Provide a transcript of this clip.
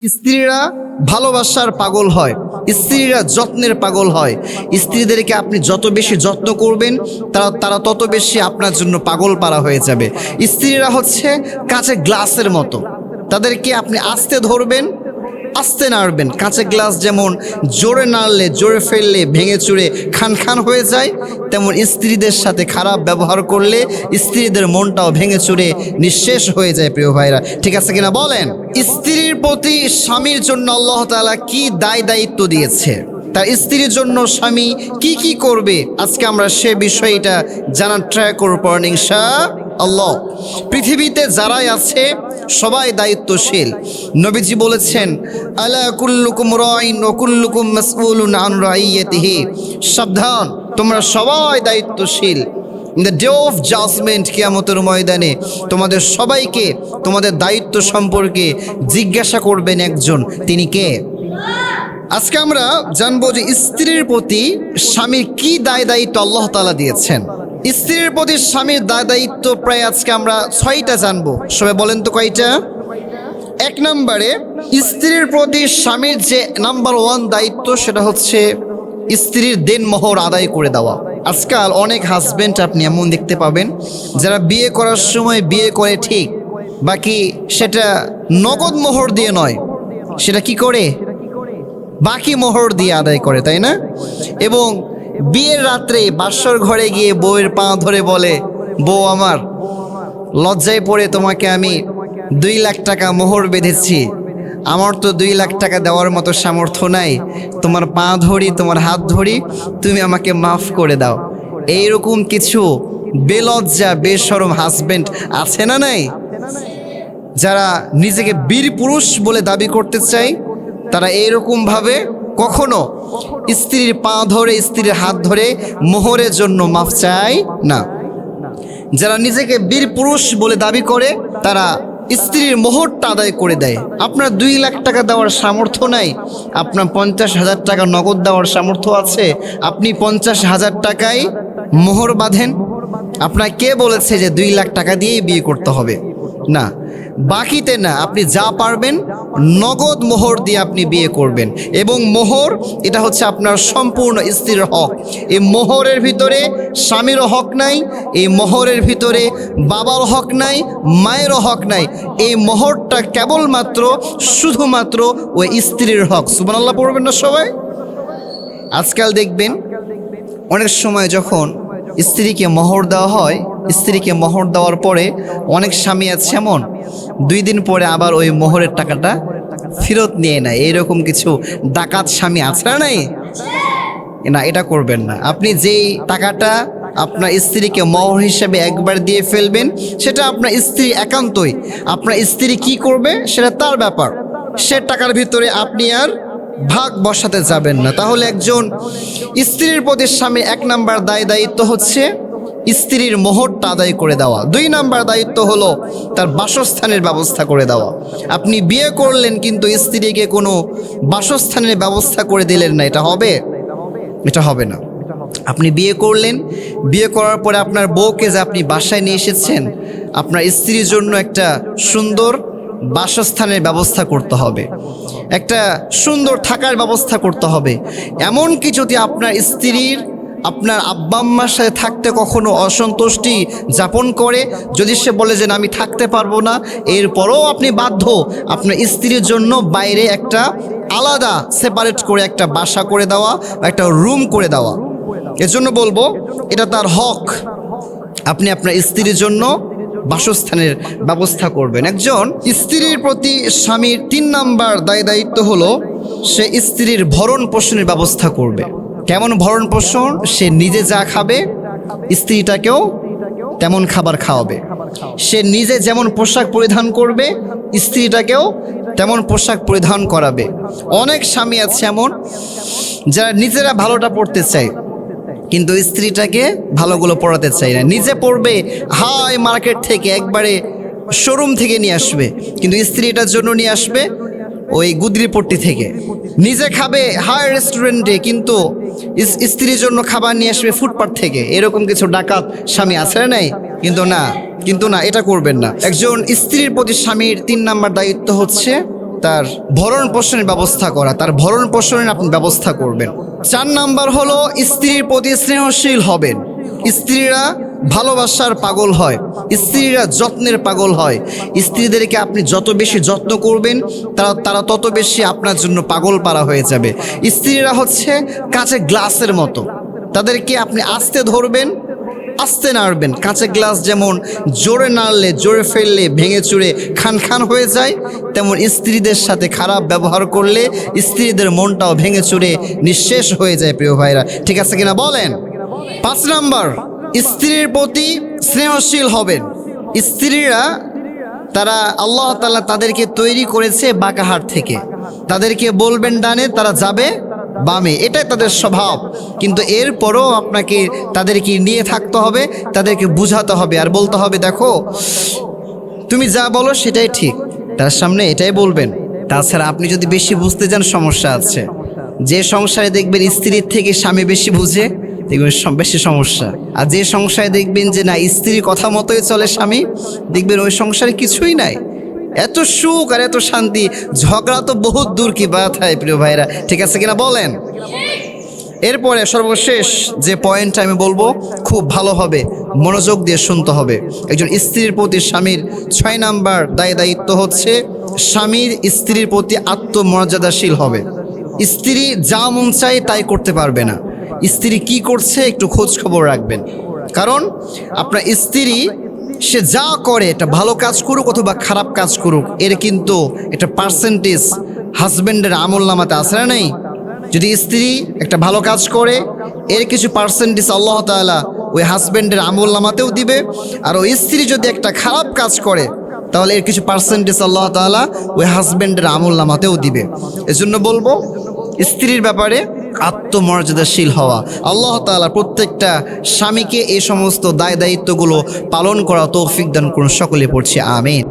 স্ত্রীরা ভালোবাসার পাগল হয়, স্ত্রীরা যত্নের পাগল হয়। স্ত্রীদেরকে আপনি যত বেশি যত্ন করবেন তারা তত বেশি আপনার জন্য পাগল পারা হয়ে যাবে। স্ত্রীরা হচ্ছে কাঁচের গ্লাসের মতো, তাদেরকে আপনি আস্তে ধরবেন, আস্তে নাড়বেন। কাঁচের গ্লাস যেমন জোরে নাড়লে, জোরে ফেললে ভেঙে চুরে খান খান হয়ে যায়, তেমন স্ত্রীদের সাথে খারাপ ব্যবহার করলে স্ত্রীদের মনটাও ভেঙে চুরে নিঃশেষ হয়ে যায়। প্রিয় ভাইরা, ঠিক আছে কিনা বলেন? স্ত্রীর প্রতি স্বামীর জন্য আল্লাহ তাআলা কি দায়িত্ব দিয়েছে, তার স্ত্রীর জন্য স্বামী কি কি করবে, আজকে আমরা সে বিষয়টা জানার ট্রাই করব ইনশাআল্লাহ। পৃথিবীতে যারাই আছে সবাই দায়িত্বশীল। নবীজি বলেছেন, আলা কুল্লুকুম রাইন ওয়া কুল্লুকুম মাসউলুন আন রাইয়াতিহি, সাবধান, তোমরা সবাই দায়িত্বশীল। In the day of judgement, কিয়ামতের ময়দানে তোমাদের সবাইকে তোমাদের দায়িত্ব সম্পর্কে জিজ্ঞাসা করবেন একজন, তিনি কে? আজকে আমরা জানবো যে স্ত্রীর প্রতি স্বামীর কি দায়িত্ব আল্লাহ তাআলা দিয়েছেন। স্ত্রীর প্রতি স্বামীর দায়িত্ব প্রায় আজকে আমরা 6টা জানবো। সবাই বলেন তো কয়টা? 1 নম্বরে স্ত্রীর প্রতি স্বামীর যে নাম্বার 1 দায়িত্ব, সেটা হচ্ছে স্ত্রীর দেনমোহর আদায় করে দেওয়া। আজকাল অনেক হাজবেন্ড আপনি এমন দেখতে পাবেন যারা বিয়ে করার সময় বিয়ে করে ঠিক, বাকি সেটা নগদ মোহর দিয়ে নয়, সেটা কি করে? বাকি মোহর দিয়ে আদায় করে, তাই না? এবং বিয়ের রাত্রে বাসর ঘরে গিয়ে বউয়ের পা ধরে বলে, বউ আমার, লজ্জায় পড়ে তোমাকে আমি 2 লাখ টাকা মোহর বেঁধেছি, আমার তো 2 লাখ টাকা দেওয়ার মতো সামর্থ্য নাই, তোমার পা ধরি, তোমার হাত ধরি, তুমি আমাকে মাফ করে দাও। এইরকম কিছু বেলজ্জা বেশরম হাজবেন্ড আছে না নাই? যারা নিজেকে বীর পুরুষ বলে দাবি করতে চায়, তারা এইরকমভাবে কখনো স্ত্রীর পা ধরে, স্ত্রীর হাত ধরে মোহরের জন্য মাফ চায় না। যারা নিজেকে বীর পুরুষ বলে দাবি করে, তারা স্ত্রীর মোহরটা আদায় করে দেয়। আপনার 2 লাখ টাকা দেওয়ার সামর্থ্য নাই, আপনার 50,000 টাকা নগদ দেওয়ার সামর্থ্য আছে, আপনি 50,000 টাকায় মোহর বাঁধেন। আপনার কে বলেছে যে 2 লাখ টাকা দিয়েই বিয়ে করতে হবে? না, বাকিতে না, আপনি যা পারবেন নগদ মোহর দিয়ে আপনি বিয়ে করবেন। এবং মোহর এটা হচ্ছে আপনার সম্পূর্ণ স্ত্রীর হক। এই মোহরের ভিতরে স্বামীরও হক নাই, এই মোহরের ভিতরে বাবার হক নাই, মায়েরও হক নাই। এই মোহরটা কেবলমাত্র শুধুমাত্র ওই স্ত্রীর হক। সুবহানাল্লাহ পড়বেন না সবাই? আজকাল দেখবেন অনেক সময় যখন স্ত্রীকে মোহর দেওয়া হয়, স্ত্রীকে মোহর দেওয়ার পরে অনেক স্বামী আছে এমন 2 দিন পরে আবার ওই মোহরের টাকাটা ফেরত নিয়ে নেয়। এইরকম কিছু ডাকাত স্বামী আছে না নাই? না, এটা করবেন না। আপনি যেই টাকাটা আপনার স্ত্রীকে মোহর হিসেবে একবার দিয়ে ফেলবেন, সেটা আপনার স্ত্রী একান্তই, আপনার স্ত্রী কি করবে সেটা তার ব্যাপার, সে টাকার ভিতরে আপনি আর ভাগ বসাতে যাবেন না। তাহলে একজন স্ত্রীর প্রতি স্বামীর 1 নাম্বার দায়িত্ব হচ্ছে স্ত্রীর মোহরটা আদায় করে দেওয়া। 2 নাম্বার দায়িত্ব হলো তার বাসস্থানের ব্যবস্থা করে দেওয়া। আপনি বিয়ে করলেন কিন্তু স্ত্রীকে কোনো বাসস্থানের ব্যবস্থা করে দিলেন না, এটা হবে? এটা হবে না। আপনি বিয়ে করলেন, বিয়ে করার পরে আপনার বউকে যে আপনি বাসায় নিয়ে এসেছেন, আপনার স্ত্রীর জন্য একটা সুন্দর বাসস্থানের ব্যবস্থা করতে হবে, একটা সুন্দর থাকার ব্যবস্থা করতে হবে। এমনকি যদি আপনার স্ত্রীর আপনার আব্বা আম্মার সাথে থাকতে কখনো অসন্তুষ্টি যাপন করে, যদি সে বলে যে আমি থাকতে পারবো না, এরপরও আপনি বাধ্য আপনার স্ত্রীর জন্য বাইরে একটা আলাদা সেপারেট করে একটা বাসা করে দেওয়া, একটা রুম করে দেওয়া। এজন্য বলবো এটা তার হক, আপনি আপনার স্ত্রীর জন্য বাসস্থানের ব্যবস্থা করবেন। একজন স্ত্রীর প্রতি স্বামীর 3 নাম্বার দায়িত্ব হলো সে স্ত্রীর ভরণ পোষণের ব্যবস্থা করবে। কেমন ভরণ পোষণ? সে নিজে যা খাবে স্ত্রীটাকেও তেমন খাবার খাওয়াবে। সে নিজে যেমন পোশাক পরিধান করবে স্ত্রীটাকেও তেমন পোশাক পরিধান করাবে। অনেক স্বামী আছে এমন যারা নিজেরা ভালোটা পড়তে চায় কিন্তু স্ত্রীটাকে ভালোগুলো পড়াতে চায় না। নিজে পড়বে হাই মার্কেট থেকে, একবারে শোরুম থেকে নিয়ে আসবে, কিন্তু স্ত্রীটার জন্য নিয়ে আসবে ওই গুদরিপট্টি থেকে। নিজে খাবে হাই রেস্টুরেন্টে, কিন্তু স্ত্রীর জন্য খাবার নিয়ে আসবে ফুটপাথ থেকে। এরকম কিছু ডাকাত স্বামী আছে না নাই? কিন্তু না, এটা করবেন না। একজন স্ত্রীর প্রতি স্বামীর 3 নাম্বার দায়িত্ব হচ্ছে তার ভরণ পোষণের ব্যবস্থা করা, তার ভরণ পোষণের আপনি ব্যবস্থা করবেন। 4 নাম্বার হলো স্ত্রীর প্রতি স্নেহশীল হবেন। স্ত্রীরা ভালোবাসার পাগল হয়, স্ত্রীরা যত্নের পাগল হয়। স্ত্রীদেরকে আপনি যত বেশি যত্ন করবেন তারা তত বেশি আপনার জন্য পাগল পারা হয়ে যাবে। স্ত্রীরা হচ্ছে কাঁচে গ্লাসের মতো, তাদেরকে আপনি আস্তে ধরবেন, আস্তে নাড়বেন। কাঁচের গ্লাস যেমন জোরে নাড়লে, জোরে ফেললে ভেঙে চুরে খান খান হয়ে যায়, তেমন স্ত্রীদের সাথে খারাপ ব্যবহার করলে স্ত্রীদের মনটাও ভেঙে চুরে নিঃশেষ হয়ে যায়। প্রিয় ভাইরা, ঠিক আছে কিনা বলেন? 5 নাম্বার, স্ত্রীর প্রতি স্নেহশীল হবেন। স্ত্রীরা তারা আল্লাহ তাআলা তাদেরকে তৈরি করেছে বাঁকা হাত থেকে। তাদেরকে বলবেন ডানে, তারা যাবে বামে, এটাই তাদের স্বভাব। কিন্তু এরপরও আপনাকে তাদেরকে নিয়ে থাকতে হবে, তাদেরকে বুঝাতে হবে আর বলতে হবে, দেখো তুমি যা বলো সেটাই ঠিক, তার সামনে এটাই বলবেন। তাছাড়া আপনি যদি বেশি বুঝতে যান সমস্যা আছে। যে সংসারে দেখবেন স্ত্রীর থেকে স্বামী বেশি বুঝে, দেখবেন বেশি সমস্যা। আর যে সংসারে দেখবেন যে না স্ত্রীর কথা মতোই চলে স্বামী, দেখবেন ওই সংসারে কিছুই নাই, এত সুখ আর এত শান্তি। ঝগড়া তো বহুত দূর কি বাত হয় প্রিয় ভাইরা, ঠিক আছে কিনা বলেন? এরপরে সর্বশেষ যে পয়েন্টটা আমি বলবো, খুব ভালো হবে মনোযোগ দিয়ে শুনতে হবে। একজন স্ত্রীর প্রতি স্বামীর 6 নাম্বার দায়িত্ব হচ্ছে স্বামীর স্ত্রীর প্রতি আত্মমর্যাদাশীল হবে। স্ত্রী যা মন চায় তাই করতে পারবে না। স্ত্রী কি করছে একটু খোঁজ খবর রাখবেন, কারণ আপনার স্ত্রী সে যা করে, এটা ভালো কাজ করুক অথবা খারাপ কাজ করুক, এর কিন্তু একটা পার্সেন্টেজ হাজব্যান্ডের আমলনামাতে আছে না নেই? যদি স্ত্রী একটা ভালো কাজ করে, এর কিছু পার্সেন্টেজ আল্লাহ তাআলা ওই হাজব্যান্ডের আমলনামাতেও দিবে। আর ওই স্ত্রী যদি একটা খারাপ কাজ করে, তাহলে এর কিছু পার্সেন্টেজ আল্লাহ তাআলা ওই হাজব্যান্ডের আমলনামাতেও দিবে। এজন্য বলবো স্ত্রীর ব্যাপারে আত্মমর্যাদাশীল হওয়া। আল্লাহ তাআলা প্রত্যেকটা স্বামীকে এই সমস্ত দায়িত্বগুলো পালন করা তৌফিক দান করুন। সকলে পড়ছি আমিন।